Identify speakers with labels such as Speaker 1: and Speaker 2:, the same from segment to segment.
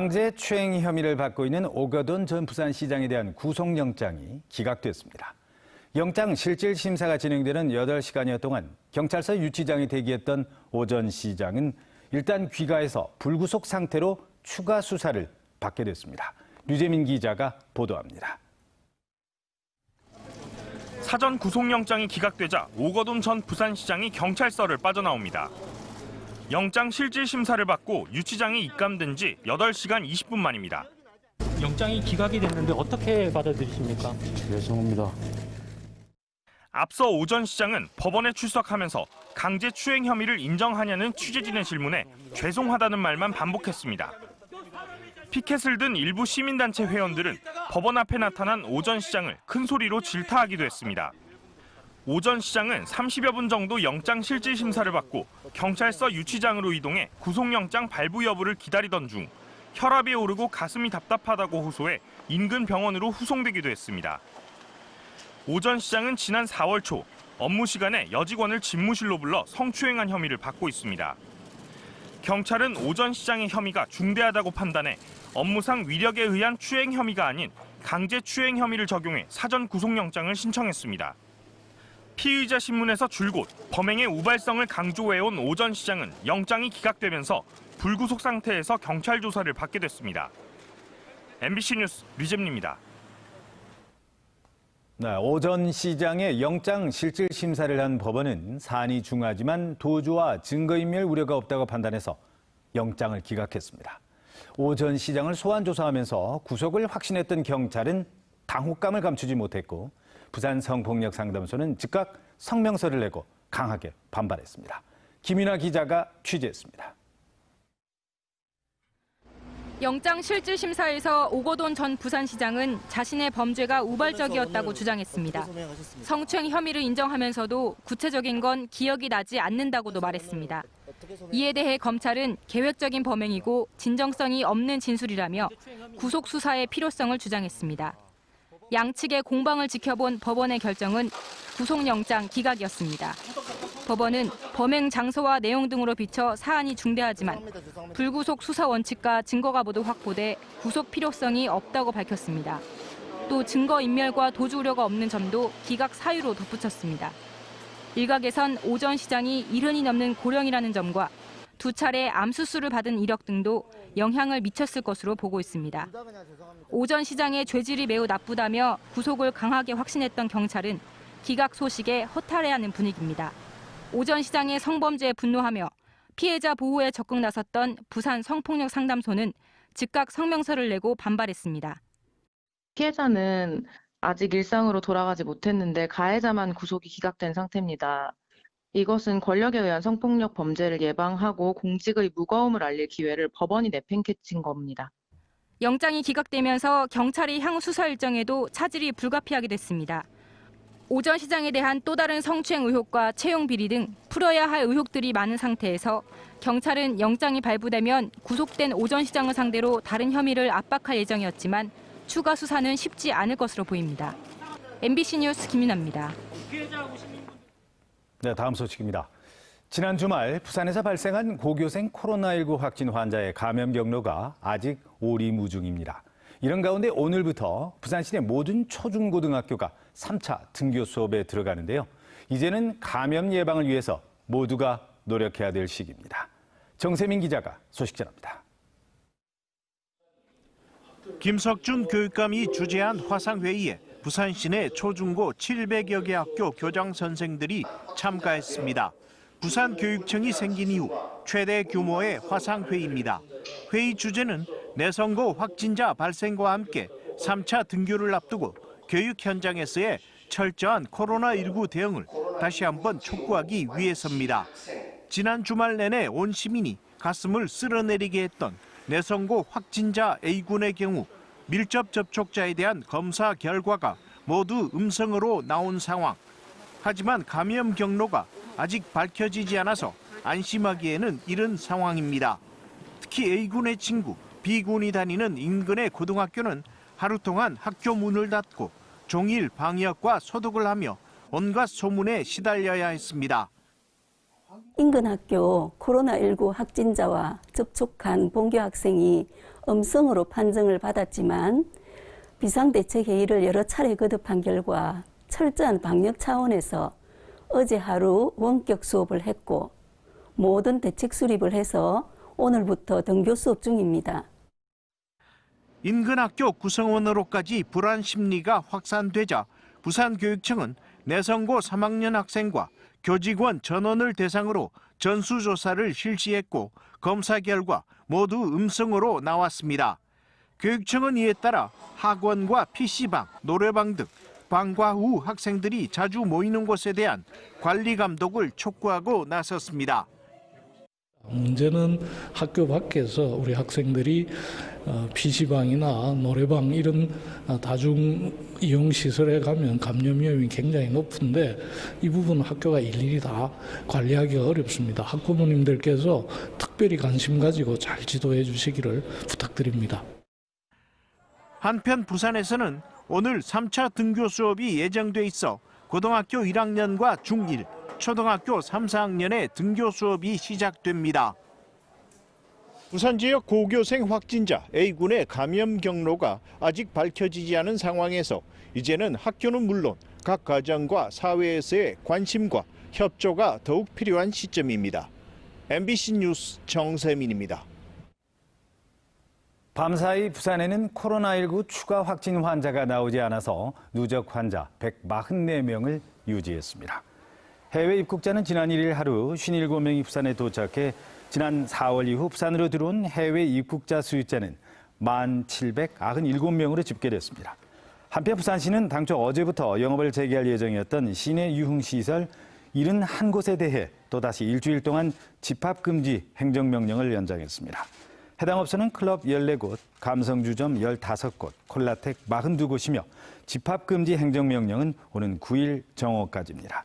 Speaker 1: 강제추행 혐의를 받고 있는 오거돈 전 부산시장에 대한 구속영장이 기각됐습니다. 영장 실질 심사가 진행되는 8시간여 동안 경찰서 유치장에 대기했던 오 전 시장은 일단 귀가해서 불구속 상태로 추가 수사를 받게 됐습니다. 류재민 기자가 보도합니다.
Speaker 2: 사전 구속영장이 기각되자 오거돈 전 부산시장이 경찰서를 빠져나옵니다. 영장 실질 심사를 받고 유치장에 입감된 지 8시간 20분 만입니다.
Speaker 3: 영장이 기각이 됐는데 어떻게 받아들이십니까?
Speaker 4: 죄송합니다.
Speaker 2: 앞서 오 전 시장은 법원에 출석하면서 강제추행 혐의를 인정하냐는 취재진의 질문에 죄송하다는 말만 반복했습니다. 피켓을 든 일부 시민단체 회원들은 법원 앞에 나타난 오 전 시장을 큰 소리로 질타하기도 했습니다. 오 전 시장은 30여 분 정도 영장 실질 심사를 받고 경찰서 유치장으로 이동해 구속영장 발부 여부를 기다리던 중 혈압이 오르고 가슴이 답답하다고 호소해 인근 병원으로 후송되기도 했습니다. 오 전 시장은 지난 4월 초 업무 시간에 여직원을 집무실로 불러 성추행한 혐의를 받고 있습니다. 경찰은 오 전 시장의 혐의가 중대하다고 판단해 업무상 위력에 의한 추행 혐의가 아닌 강제추행 혐의를 적용해 사전 구속영장을 신청했습니다. 피의자 신문에서 줄곧 범행의 우발성을 강조해온 오 전 시장은 영장이 기각되면서 불구속 상태에서 경찰 조사를 받게 됐습니다. MBC 뉴스 류재민입니다.
Speaker 1: 오 전 시장의 영장 실질 심사를 한 법원은 사안이 중하지만 도주와 증거인멸 우려가 없다고 판단해서 영장을 기각했습니다. 오 전 시장을 소환 조사하면서 구속을 확신했던 경찰은 당혹감을 감추지 못했고 부산 성폭력 상담소는 즉각 성명서를 내고 강하게 반발했습니다. 김윤아 기자가 취재했습니다.
Speaker 5: 영장 실질 심사에서 오거돈 전 부산시장은 자신의 범죄가 우발적이었다고 주장했습니다. 성추행 혐의를 인정하면서도 구체적인 건 기억이 나지 않는다고도 말했습니다. 이에 대해 검찰은 계획적인 범행이고 진정성이 없는 진술이라며 구속 수사의 필요성을 주장했습니다. 양측의 공방을 지켜본 법원의 결정은 구속영장 기각이었습니다. 법원은 범행 장소와 내용 등으로 비춰 사안이 중대하지만 불구속 수사 원칙과 증거가 모두 확보돼 구속 필요성이 없다고 밝혔습니다. 또 증거인멸과 도주 우려가 없는 점도 기각 사유로 덧붙였습니다. 일각에선 오 전 시장이 70이 넘는 고령이라는 점과 두 차례 암 수술을 받은 이력 등도 영향을 미쳤을 것으로 보고 있습니다. 오 전 시장의 죄질이 매우 나쁘다며 구속을 강하게 확신했던 경찰은 기각 소식에 허탈해하는 분위기입니다. 오 전 시장의 성범죄에 분노하며 피해자 보호에 적극 나섰던 부산 성폭력 상담소는 즉각 성명서를 내고 반발했습니다.
Speaker 6: 피해자는 아직 일상으로 돌아가지 못했는데 가해자만 구속이 기각된 상태입니다. 이것은 권력에 의한 성폭력 범죄를 예방하고 공직의 무거움을 알릴 기회를 법원이 내팽개친 겁니다.
Speaker 5: 영장이 기각되면서 경찰이 향후 수사 일정에도 차질이 불가피하게 됐습니다. 오 전 시장에 대한 또 다른 성추행 의혹과 채용 비리 등 풀어야 할 의혹들이 많은 상태에서 경찰은 영장이 발부되면 구속된 오 전 시장을 상대로 다른 혐의를 압박할 예정이었지만 추가 수사는 쉽지 않을 것으로 보입니다. MBC 뉴스 김윤아입니다.
Speaker 1: 네, 다음 소식입니다. 지난 주말 부산에서 발생한 고교생 코로나19 확진 환자의 감염 경로가 아직 오리무중입니다. 이런 가운데 오늘부터 부산 시내 모든 초중고등학교가 3차 등교 수업에 들어가는데요. 이제는 감염 예방을 위해서 모두가 노력해야 될 시기입니다. 정세민 기자가 소식 전합니다.
Speaker 7: 김석준 교육감이 주재한 화상회의에 부산 시내 초중고 700여 개 학교 교장 선생들이 참가했습니다. 부산교육청이 생긴 이후 최대 규모의 화상회의입니다. 회의 주제는 내성고 확진자 발생과 함께 3차 등교를 앞두고 교육 현장에서의 철저한 코로나19 대응을 다시 한번 촉구하기 위해서입니다. 지난 주말 내내 온 시민이 가슴을 쓸어내리게 했던 내성고 확진자 A군의 경우 밀접 접촉자에 대한 검사 결과가 모두 음성으로 나온 상황. 하지만 감염 경로가 아직 밝혀지지 않아서 안심하기에는 이른 상황입니다. 특히 A군의 친구 B군이 다니는 인근의 고등학교는 하루 동안 학교 문을 닫고 종일 방역과 소독을 하며 온갖 소문에 시달려야 했습니다.
Speaker 4: 인근 학교 코로나19 확진자와 접촉한 본교 학생이 음성으로 판정을 받았지만 비상대책회의를 여러 차례 거듭한 결과 철저한 방역 차원에서 어제 하루 원격 수업을 했고 모든 대책 수립을 해서 오늘부터 등교 수업 중입니다.
Speaker 7: 인근 학교 구성원으로까지 불안 심리가 확산되자 부산교육청은 내성고 3학년 학생과 교직원 전원을 대상으로 전수조사를 실시했고 검사 결과 모두 음성으로 나왔습니다. 교육청은 이에 따라 학원과 PC방, 노래방 등 방과 후 학생들이 자주 모이는 곳에 대한 관리 감독을 촉구하고 나섰습니다.
Speaker 8: 문제는 학교 밖에서 우리 학생들이 PC방이나 노래방 이런 다중 이용 시설에 가면 감염 위험이 굉장히 높은데 이 부분은 학교가 일일이 다 관리하기가 어렵습니다. 학부모님들께서 특별히 관심 가지고 잘 지도해 주시기를 부탁드립니다.
Speaker 7: 한편 부산에서는 오늘 3차 등교 수업이 예정돼 있어 고등학교 1학년과 중1, 초등학교 3, 4학년의 등교 수업이 시작됩니다. 부산 지역 고교생 확진자 A군의 감염 경로가 아직 밝혀지지 않은 상황에서 이제는 학교는 물론 각 가정과 사회에서의 관심과 협조가 더욱 필요한 시점입니다. MBC 뉴스 정세민입니다.
Speaker 1: 밤사이 부산에는 코로나19 추가 확진 환자가 나오지 않아서 누적 환자 144명을 유지했습니다. 해외 입국자는 지난 1일 하루 57명이 부산에 도착해 지난 4월 이후 부산으로 들어온 해외 입국자 수유자는 1,797명으로 집계됐습니다. 한편 부산시는 당초 어제부터 영업을 재개할 예정이었던 시내 유흥시설 71곳에 대해 또다시 일주일 동안 집합금지 행정명령을 연장했습니다. 해당 업소는 클럽 14곳, 감성주점 15곳, 콜라텍 42곳이며 집합금지 행정명령은 오는 9일 정오까지입니다.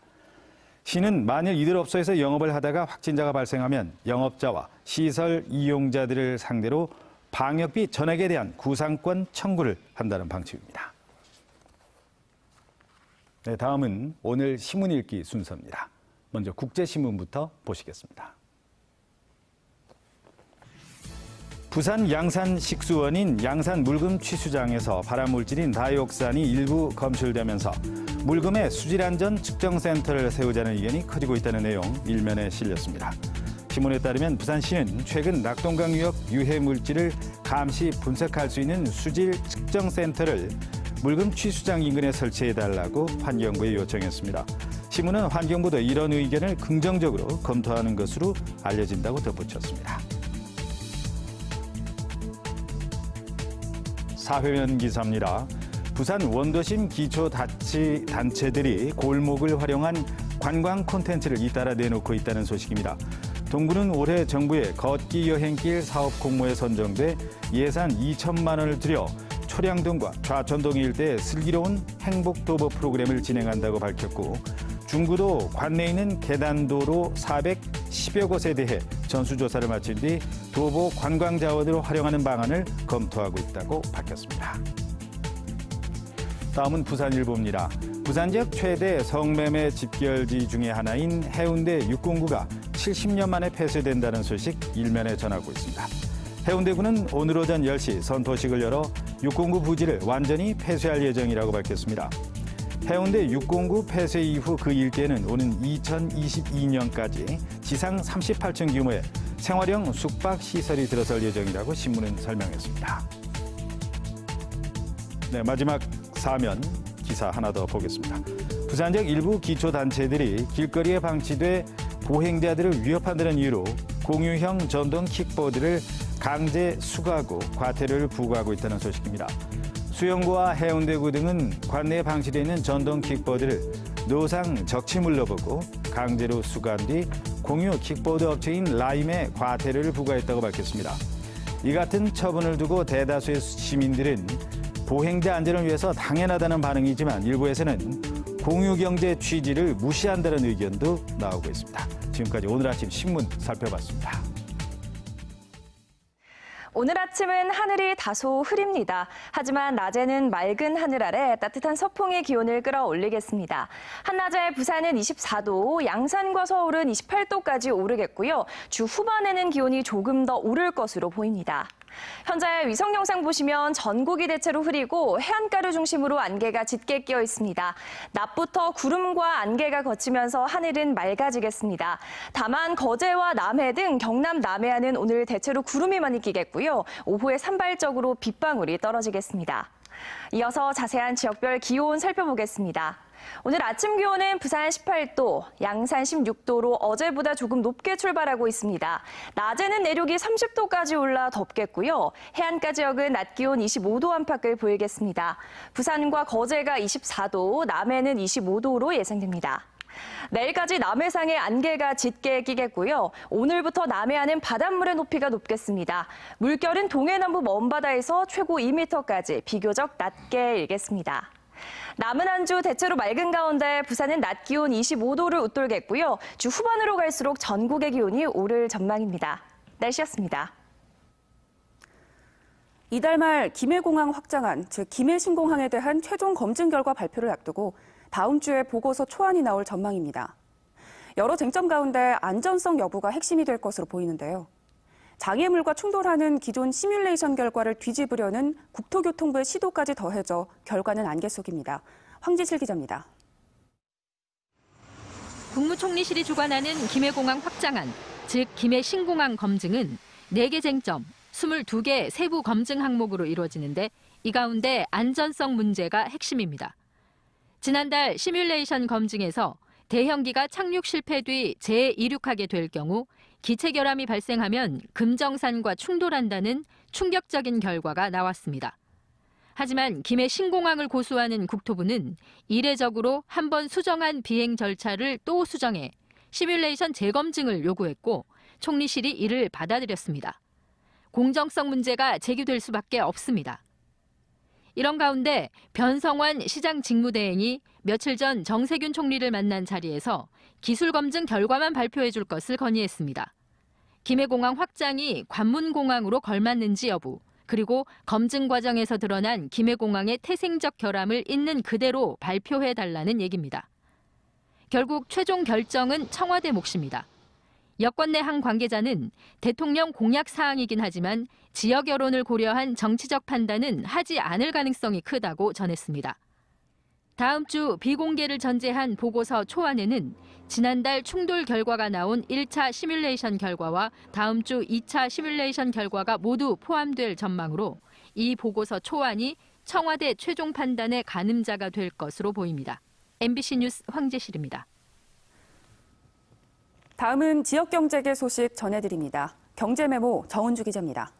Speaker 1: 시는 만일 이들 업소에서 영업을 하다가 확진자가 발생하면 영업자와 시설 이용자들을 상대로 방역비 전액에 대한 구상권 청구를 한다는 방침입니다. 네, 다음은 오늘 신문 읽기 순서입니다. 먼저 국제신문부터 보시겠습니다. 부산 양산 식수원인 양산 물금 취수장에서 발암물질인 다이옥산이 일부 검출되면서 물금의 수질안전 측정센터를 세우자는 의견이 커지고 있다는 내용 일면에 실렸습니다. 신문에 따르면 부산시는 최근 낙동강 유역 유해 물질을 감시 분석할 수 있는 수질 측정센터를 물금 취수장 인근에 설치해달라고 환경부에 요청했습니다. 신문은 환경부도 이런 의견을 긍정적으로 검토하는 것으로 알려진다고 덧붙였습니다. 사회면 기사입니다. 부산 원도심 기초자치단체들이 골목을 활용한 관광 콘텐츠를 잇따라 내놓고 있다는 소식입니다. 동구는 올해 정부의 걷기 여행길 사업 공모에 선정돼 예산 2천만 원을 들여 초량동과 좌천동 일대에 슬기로운 행복도보 프로그램을 진행한다고 밝혔고 중구도 관내에 있는 계단도로 410여 곳에 대해 전수조사를 마친 뒤 도보 관광 자원으로 활용하는 방안을 검토하고 있다고 밝혔습니다. 다음은 부산일보입니다. 부산 지역 최대 성매매 집결지 중에 하나인 해운대 6공구가 70년 만에 폐쇄된다는 소식 일면에 전하고 있습니다. 해운대구는 오늘 오전 10시 선포식을 열어 6공구 부지를 완전히 폐쇄할 예정이라고 밝혔습니다. 해운대 6공구 폐쇄 이후 그 일대는 오는 2022년까지 지상 38층 규모의 생활형 숙박시설이 들어설 예정이라고 신문은 설명했습니다. 네, 마지막 사면 기사 하나 더 보겠습니다. 부산 지역 일부 기초단체들이 길거리에 방치돼 보행자들을 위협한다는 이유로 공유형 전동 킥보드를 강제 수거하고 과태료를 부과하고 있다는 소식입니다. 수영구와 해운대구 등은 관내에 방치되어 있는 전동 킥보드를 노상 적치물로 보고 강제로 수거한 뒤 공유 킥보드 업체인 라임에 과태료를 부과했다고 밝혔습니다. 이 같은 처분을 두고 대다수의 시민들은 보행자 안전을 위해서 당연하다는 반응이지만 일부에서는 공유경제 취지를 무시한다는 의견도 나오고 있습니다. 지금까지 오늘 아침 신문 살펴봤습니다.
Speaker 9: 오늘 아침은 하늘이 다소 흐립니다. 하지만 낮에는 맑은 하늘 아래 따뜻한 서풍이 기온을 끌어올리겠습니다. 한낮에 부산은 24도, 양산과 서울은 28도까지 오르겠고요. 주 후반에는 기온이 조금 더 오를 것으로 보입니다. 현재 위성 영상 보시면 전국이 대체로 흐리고 해안가를 중심으로 안개가 짙게 끼어 있습니다. 낮부터 구름과 안개가 걷히면서 하늘은 맑아지겠습니다. 다만 거제와 남해 등 경남 남해안은 오늘 대체로 구름이 많이 끼겠고요. 오후에 산발적으로 빗방울이 떨어지겠습니다. 이어서 자세한 지역별 기온 살펴보겠습니다. 오늘 아침 기온은 부산 18도, 양산 16도로 어제보다 조금 높게 출발하고 있습니다. 낮에는 내륙이 30도까지 올라 덥겠고요. 해안가 지역은 낮 기온 25도 안팎을 보이겠습니다. 부산과 거제가 24도, 남해는 25도로 예상됩니다. 내일까지 남해상에 안개가 짙게 끼겠고요. 오늘부터 남해안은 바닷물의 높이가 높겠습니다. 물결은 동해남부 먼바다에서 최고 2m까지 비교적 낮게 일겠습니다. 남은 한 주 대체로 맑은 가운데 부산은 낮 기온 25도를 웃돌겠고요. 주 후반으로 갈수록 전국의 기온이 오를 전망입니다. 날씨였습니다.
Speaker 10: 이달 말 김해공항 확장안, 즉 김해 신공항에 대한 최종 검증 결과 발표를 앞두고 다음 주에 보고서 초안이 나올 전망입니다. 여러 쟁점 가운데 안전성 여부가 핵심이 될 것으로 보이는데요. 장애물과 충돌하는 기존 시뮬레이션 결과를 뒤집으려는 국토교통부의 시도까지 더해져 결과는 안개 속입니다. 황지실 기자입니다.
Speaker 5: 국무총리실이 주관하는 김해공항 확장안, 즉 김해 신공항 검증은 4개 쟁점, 22개 세부 검증 항목으로 이루어지는데 이 가운데 안전성 문제가 핵심입니다. 지난달 시뮬레이션 검증에서 대형기가 착륙 실패 뒤 재이륙하게 될 경우 기체 결함이 발생하면 금정산과 충돌한다는 충격적인 결과가 나왔습니다. 하지만 김해 신공항을 고수하는 국토부는 이례적으로 한 번 수정한 비행 절차를 또 수정해 시뮬레이션 재검증을 요구했고 총리실이 이를 받아들였습니다. 공정성 문제가 제기될 수밖에 없습니다. 이런 가운데 변성환 시장 직무대행이 며칠 전 정세균 총리를 만난 자리에서 기술검증 결과만 발표해 줄 것을 건의했습니다. 김해공항 확장이 관문공항으로 걸맞는지 여부, 그리고 검증 과정에서 드러난 김해공항의 태생적 결함을 있는 그대로 발표해 달라는 얘기입니다. 결국 최종 결정은 청와대 몫입니다. 여권 내 한 관계자는 대통령 공약 사항이긴 하지만 지역 여론을 고려한 정치적 판단은 하지 않을 가능성이 크다고 전했습니다. 다음 주 비공개를 전제한 보고서 초안에는 지난달 충돌 결과가 나온 1차 시뮬레이션 결과와 다음 주 2차 시뮬레이션 결과가 모두 포함될 전망으로 이 보고서 초안이 청와대 최종 판단의 가늠자가 될 것으로 보입니다. MBC 뉴스 황재실입니다.
Speaker 10: 다음은 지역경제계 소식 전해드립니다. 경제메모 정은주 기자입니다.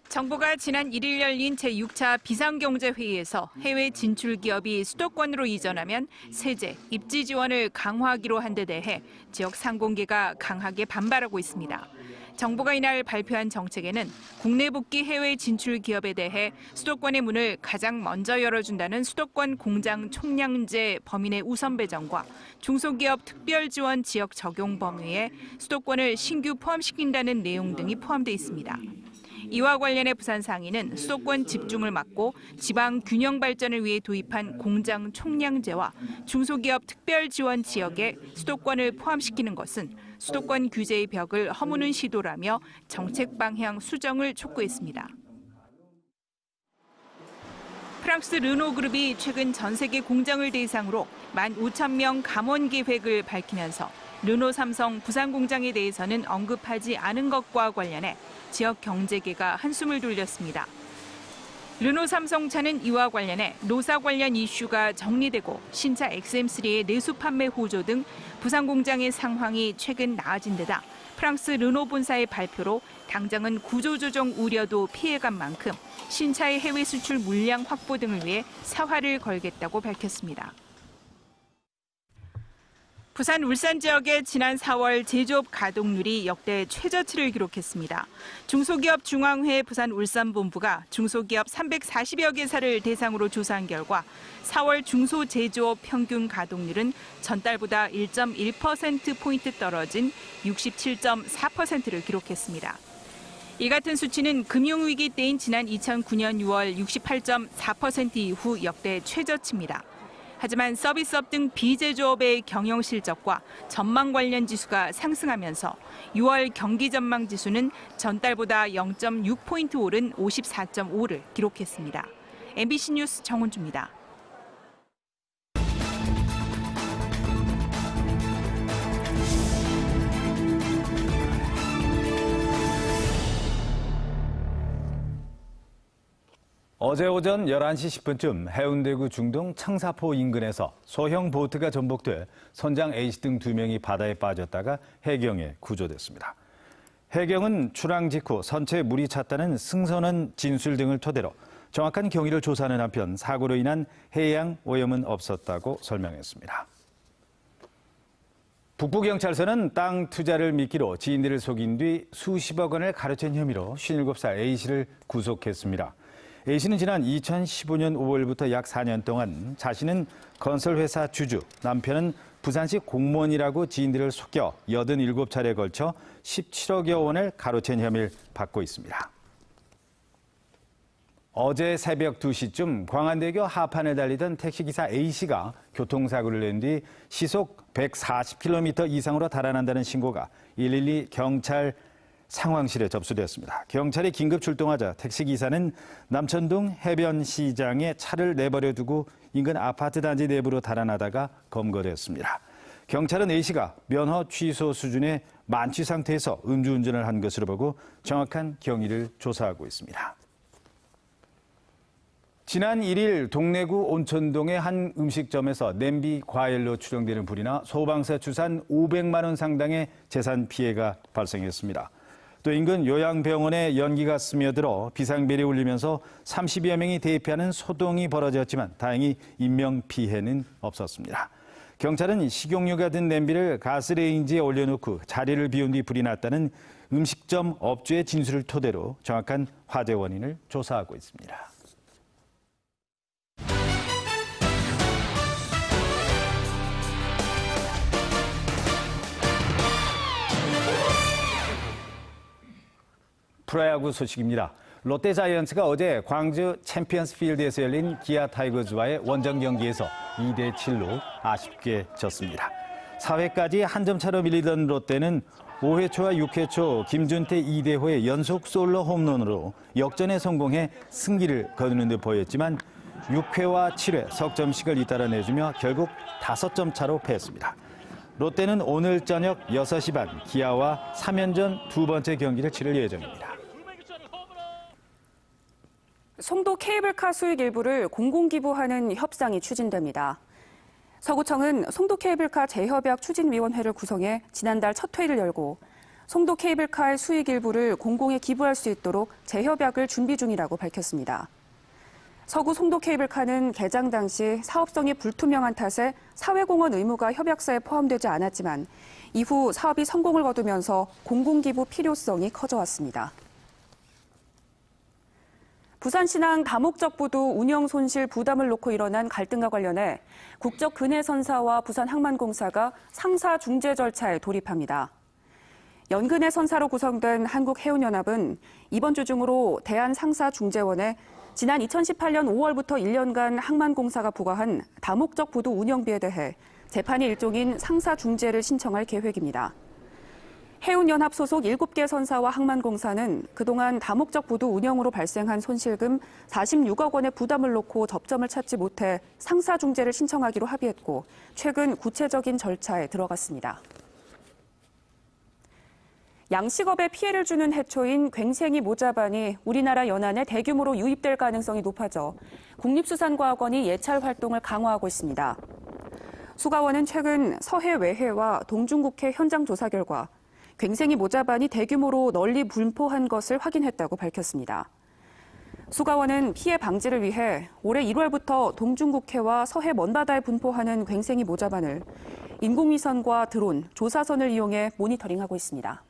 Speaker 11: 정부가 지난 1일 열린 제6차 비상경제회의에서 해외 진출 기업이 수도권으로 이전하면 세제, 입지 지원을 강화하기로 한 데 대해 지역 상공계가 강하게 반발하고 있습니다. 정부가 이날 발표한 정책에는 국내 복귀 해외 진출 기업에 대해 수도권의 문을 가장 먼저 열어준다는 수도권 공장 총량제 범위 내 우선 배정과 중소기업 특별 지원 지역 적용 범위에 수도권을 신규 포함시킨다는 내용 등이 포함돼 있습니다. 이와 관련해 부산상인은 수도권 집중을 막고 지방 균형 발전을 위해 도입한 공장 총량제와 중소기업 특별 지원 지역에 수도권을 포함시키는 것은 수도권 규제의 벽을 허무는 시도라며 정책 방향 수정을 촉구했습니다. 프랑스 르노그룹이 최근 전 세계 공장을 대상으로 15,000명 감원 계획을 밝히면서 르노 삼성 부산 공장에 대해서는 언급하지 않은 것과 관련해 지역 경제계가 한숨을 돌렸습니다. 르노 삼성차는 이와 관련해 노사 관련 이슈가 정리되고 신차 XM3의 내수 판매 호조 등 부산 공장의 상황이 최근 나아진 데다 프랑스 르노 본사의 발표로 당장은 구조조정 우려도 피해간 만큼 신차의 해외 수출 물량 확보 등을 위해 사활을 걸겠다고 밝혔습니다. 부산 울산 지역의 지난 4월 제조업 가동률이 역대 최저치를 기록했습니다. 중소기업 중앙회 부산 울산본부가 중소기업 340여 개사를 대상으로 조사한 결과 4월 중소제조업 평균 가동률은 전달보다 1.1%포인트 떨어진 67.4%를 기록했습니다. 이 같은 수치는 금융위기 때인 지난 2009년 6월 68.4% 이후 역대 최저치입니다. 하지만 서비스업 등 비제조업의 경영 실적과 전망 관련 지수가 상승하면서 6월 경기 전망 지수는 전달보다 0.6포인트 오른 54.5를 기록했습니다. MBC 뉴스 정은주입니다.
Speaker 1: 어제 오전 11시 10분쯤 해운대구 중동 청사포 인근에서 소형 보트가 전복돼 선장 A씨 등 2명이 바다에 빠졌다가 해경에 구조됐습니다. 해경은 출항 직후 선체에 물이 찼다는 승선원 진술 등을 토대로 정확한 경위를 조사하는 한편 사고로 인한 해양 오염은 없었다고 설명했습니다. 북부경찰서는 땅 투자를 미끼로 지인들을 속인 뒤 수십억 원을 가로챈 혐의로 57살 A씨를 구속했습니다. A씨는 지난 2015년 5월부터 약 4년 동안 자신은 건설회사 주주, 남편은 부산시 공무원이라고 지인들을 속여 87차례에 걸쳐 17억여 원을 가로챈 혐의를 받고 있습니다. 어제 새벽 2시쯤 광안대교 하판을 달리던 택시기사 A씨가 교통사고를 낸 뒤 시속 140km 이상으로 달아난다는 신고가 112 경찰 상황실에 접수되었습니다. 경찰이 긴급 출동하자 택시기사는 남천동 해변시장에 차를 내버려 두고 인근 아파트 단지 내부로 달아나다가 검거됐습니다. 경찰은 A씨가 면허 취소 수준의 만취 상태에서 음주운전을 한 것으로 보고 정확한 경위를 조사하고 있습니다. 지난 1일 동래구 온천동의 한 음식점에서 냄비 과열로 추정되는 불이나 소방서 추산 500만 원 상당의 재산 피해가 발생했습니다. 또 인근 요양병원에 연기가 스며들어 비상벨이 울리면서 30여 명이 대피하는 소동이 벌어졌지만 다행히 인명피해는 없었습니다. 경찰은 식용유가 든 냄비를 가스레인지에 올려놓고 자리를 비운 뒤 불이 났다는 음식점 업주의 진술을 토대로 정확한 화재 원인을 조사하고 있습니다. 프로야구 소식입니다. 롯데자이언츠가 어제 광주 챔피언스 필드에서 열린 기아 타이거즈와의 원정 경기에서 2대7로 아쉽게 졌습니다. 4회까지 한 점 차로 밀리던 롯데는 5회 초와 6회 초 김준태, 이대호의 연속 솔로 홈런으로 역전에 성공해 승기를 거두는 듯 보였지만 6회와 7회 석점씩을 잇따라 내주며 결국 5점 차로 패했습니다. 롯데는 오늘 저녁 6시 반 기아와 3연전 두 번째 경기를 치를 예정입니다.
Speaker 10: 송도 케이블카 수익 일부를 공공기부하는 협상이 추진됩니다. 서구청은 송도 케이블카 재협약 추진위원회를 구성해 지난달 첫 회의를 열고 송도 케이블카의 수익 일부를 공공에 기부할 수 있도록 재협약을 준비 중이라고 밝혔습니다. 서구 송도 케이블카는 개장 당시 사업성이 불투명한 탓에 사회공헌 의무가 협약서에 포함되지 않았지만 이후 사업이 성공을 거두면서 공공기부 필요성이 커져왔습니다. 부산신항 다목적 부두 운영 손실 부담을 놓고 일어난 갈등과 관련해 국적근해선사와 부산항만공사가 상사 중재 절차에 돌입합니다. 연근해 선사로 구성된 한국해운연합은 이번 주 중으로 대한상사중재원에 지난 2018년 5월부터 1년간 항만공사가 부과한 다목적 부두 운영비에 대해 재판의 일종인 상사중재를 신청할 계획입니다. 해운연합 소속 7개 선사와 항만공사는 그동안 다목적 부두 운영으로 발생한 손실금 46억 원의 부담을 놓고 접점을 찾지 못해 상사중재를 신청하기로 합의했고 최근 구체적인 절차에 들어갔습니다. 양식업에 피해를 주는 해초인 괭생이 모자반이 우리나라 연안에 대규모로 유입될 가능성이 높아져 국립수산과학원이 예찰 활동을 강화하고 있습니다. 수가원은 최근 서해 외해와 동중국해 현장 조사 결과 괭생이 모자반이 대규모로 널리 분포한 것을 확인했다고 밝혔습니다. 수가원은 피해 방지를 위해 올해 1월부터 동중국해와 서해 먼바다에 분포하는 괭생이 모자반을 인공위성과 드론, 조사선을 이용해 모니터링하고 있습니다.